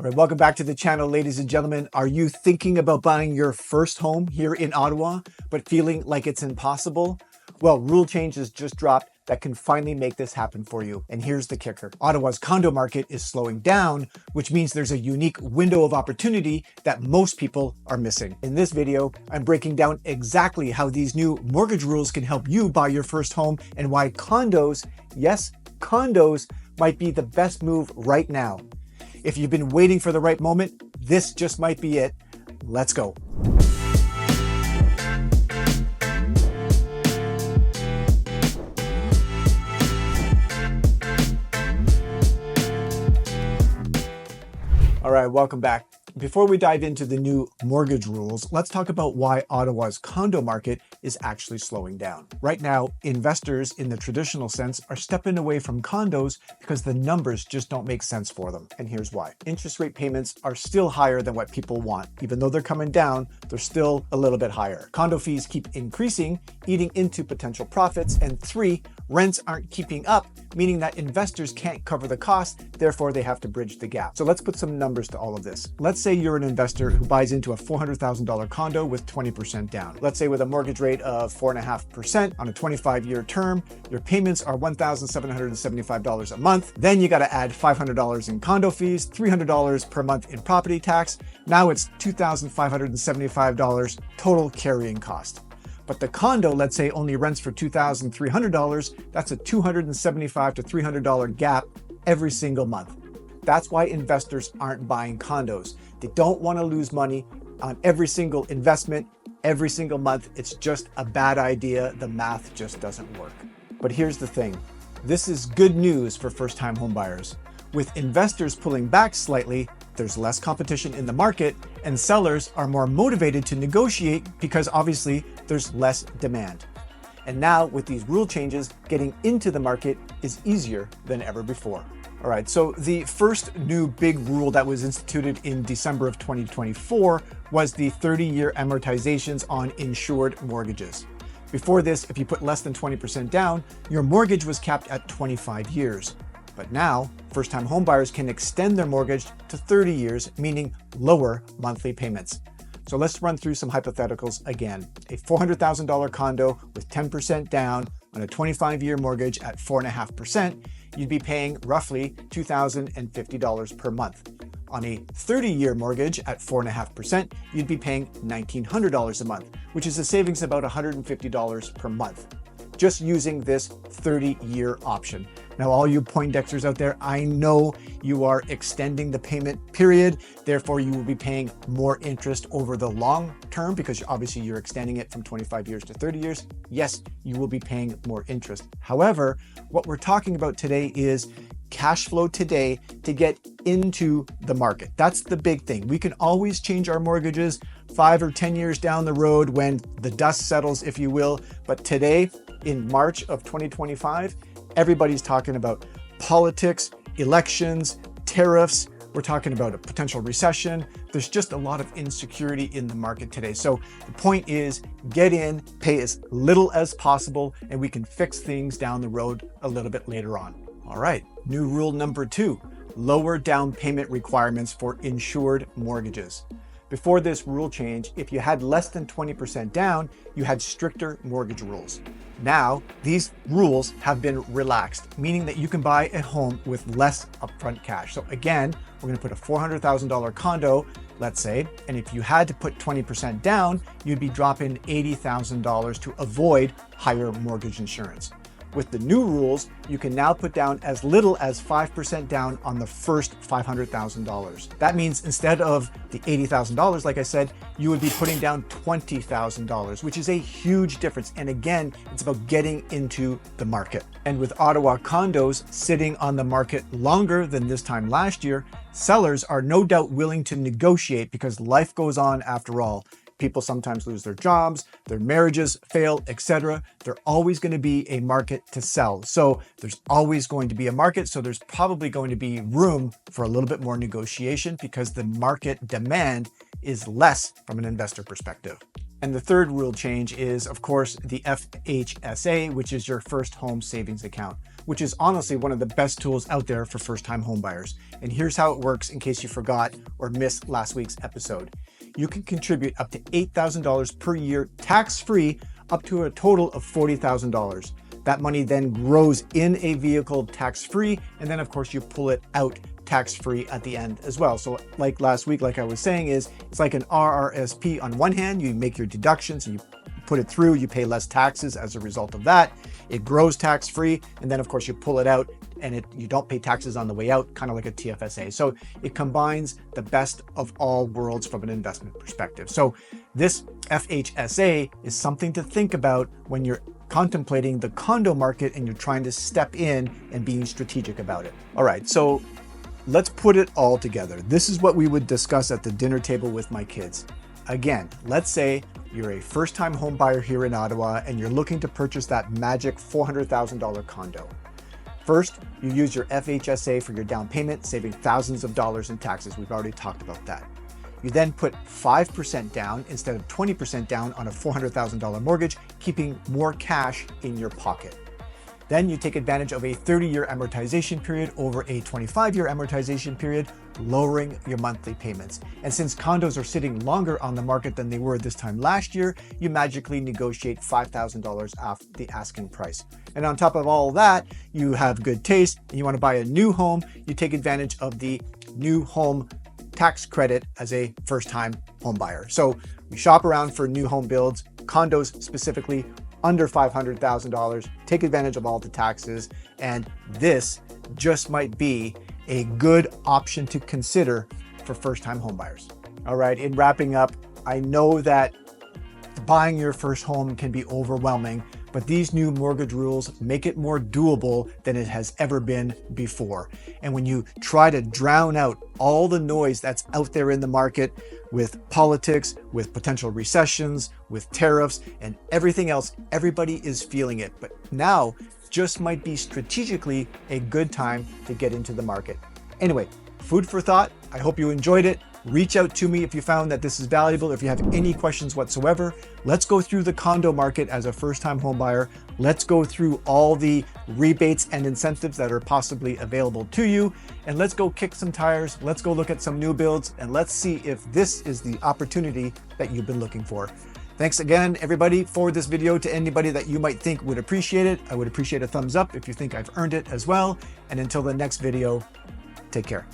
All right, welcome back to the channel, ladies and gentlemen. Are you thinking about buying your first home here in Ottawa, but feeling like it's impossible? Well, rule changes just dropped that can finally make this happen for you. And here's the kicker. Ottawa's condo market is slowing down, which means there's a unique window of opportunity that most people are missing. In this video, I'm breaking down exactly how these new mortgage rules can help you buy your first home and why condos, yes, condos, might be the best move right now. If you've been waiting for the right moment, this just might be it. Let's go. All right, welcome back. Before we dive into the new mortgage rules, let's talk about why Ottawa's condo market is actually slowing down. Right now, investors in the traditional sense are stepping away from condos because the numbers just don't make sense for them. And here's why. Interest rate payments are still higher than what people want. Even though they're coming down, they're still a little bit higher. Condo fees keep increasing, eating into potential profits. And 3, rents aren't keeping up, meaning that investors can't cover the cost, therefore they have to bridge the gap. So let's put some numbers to all of this. Let's say you're an investor who buys into a $400,000 condo with 20% down. Let's say with a mortgage rate of 4.5% on a 25-year term, your payments are $1,775 a month. Then you got to add $500 in condo fees, $300 per month in property tax. Now it's $2,575 total carrying cost. But the condo, let's say, only rents for $2,300, that's a $275 to $300 gap every single month. That's why investors aren't buying condos. They don't want to lose money on every single investment, every single month. It's just a bad idea. The math just doesn't work. But here's the thing. This is good news for first-time homebuyers. With investors pulling back slightly, there's less competition in the market and sellers are more motivated to negotiate because obviously there's less demand. And now with these rule changes, getting into the market is easier than ever before. All right, so the first new big rule that was instituted in December of 2024 was the 30-year amortizations on insured mortgages. Before this, if you put less than 20% down, your mortgage was capped at 25 years. But now, first-time homebuyers can extend their mortgage to 30 years, meaning lower monthly payments. So let's run through some hypotheticals again. A $400,000 condo with 10% down on a 25-year mortgage at 4.5%, you'd be paying roughly $2,050 per month. On a 30-year mortgage at 4.5%, you'd be paying $1,900 a month, which is a savings of about $150 per month, just using this 30-year option. Now, all you Poindexters out there, I know you are extending the payment period. Therefore, you will be paying more interest over the long term because obviously you're extending it from 25 years to 30 years. Yes, you will be paying more interest. However, what we're talking about today is cash flow today to get into the market. That's the big thing. We can always change our mortgages 5 or 10 years down the road when the dust settles, if you will. But today, in March of 2025, everybody's talking about politics, elections, tariffs. We're talking about a potential recession. There's just a lot of insecurity in the market today. So the point is get in, pay as little as possible, and we can fix things down the road a little bit later on. All right, new rule number 2, lower down payment requirements for insured mortgages. Before this rule change, if you had less than 20% down, you had stricter mortgage rules. Now, these rules have been relaxed, meaning that you can buy a home with less upfront cash. So again, we're going to put a $400,000 condo, let's say, and if you had to put 20% down, you'd be dropping $80,000 to avoid higher mortgage insurance. With the new rules, you can now put down as little as 5% down on the first $500,000. That means instead of the $80,000, like I said, you would be putting down $20,000, which is a huge difference. And again, it's about getting into the market. And with Ottawa condos sitting on the market longer than this time last year, sellers are no doubt willing to negotiate because life goes on after all. People sometimes lose their jobs, their marriages fail, etc. There's always going to be a market to sell. So there's always going to be a market. So there's probably going to be room for a little bit more negotiation because the market demand is less from an investor perspective. And the third rule change is, of course, the FHSA, which is your first home savings account. which is honestly one of the best tools out there for first-time homebuyers. And here's how it works in case you forgot or missed last week's episode. You can contribute up to $8,000 per year tax-free up to a total of $40,000. That money then grows in a vehicle tax-free, and then of course you pull it out tax-free at the end as well. So like last week, like I was saying, it's like an RRSP. On one hand, you make your deductions and you put it through, you pay less taxes as a result of that. It grows tax-free, and then of course you pull it out and you don't pay taxes on the way out, kind of like a TFSA. So it combines the best of all worlds from an investment perspective. So this FHSA is something to think about when you're contemplating the condo market and you're trying to step in and being strategic about it. All right, so let's put it all together. This is what we would discuss at the dinner table with my kids. Again, let's say you're a first-time home buyer here in Ottawa and you're looking to purchase that magic $400,000 condo. First, you use your FHSA for your down payment, saving thousands of dollars in taxes. We've already talked about that. You then put 5% down instead of 20% down on a $400,000 mortgage, keeping more cash in your pocket. Then you take advantage of a 30-year amortization period over a 25-year amortization period, lowering your monthly payments. And since condos are sitting longer on the market than they were this time last year, you magically negotiate $5,000 off the asking price. And on top of all that, you have good taste and you want to buy a new home, you take advantage of the new home tax credit as a first-time home buyer. So we shop around for new home builds, condos specifically, under $500,000, take advantage of all the taxes, and this just might be a good option to consider for first-time homebuyers. All right, in wrapping up, I know that buying your first home can be overwhelming, but these new mortgage rules make it more doable than it has ever been before. And when you try to drown out all the noise that's out there in the market with politics, with potential recessions, with tariffs, and everything else, everybody is feeling it. But now just might be strategically a good time to get into the market. Anyway, food for thought. I hope you enjoyed it. Reach out to me if you found that this is valuable. If you have any questions whatsoever, let's go through the condo market as a first-time home buyer. Let's go through all the rebates and incentives that are possibly available to you. And let's go kick some tires. Let's go look at some new builds and let's see if this is the opportunity that you've been looking for. Thanks again, everybody. Forward this video to anybody that you might think would appreciate it. I would appreciate a thumbs up if you think I've earned it as well. And until the next video, take care.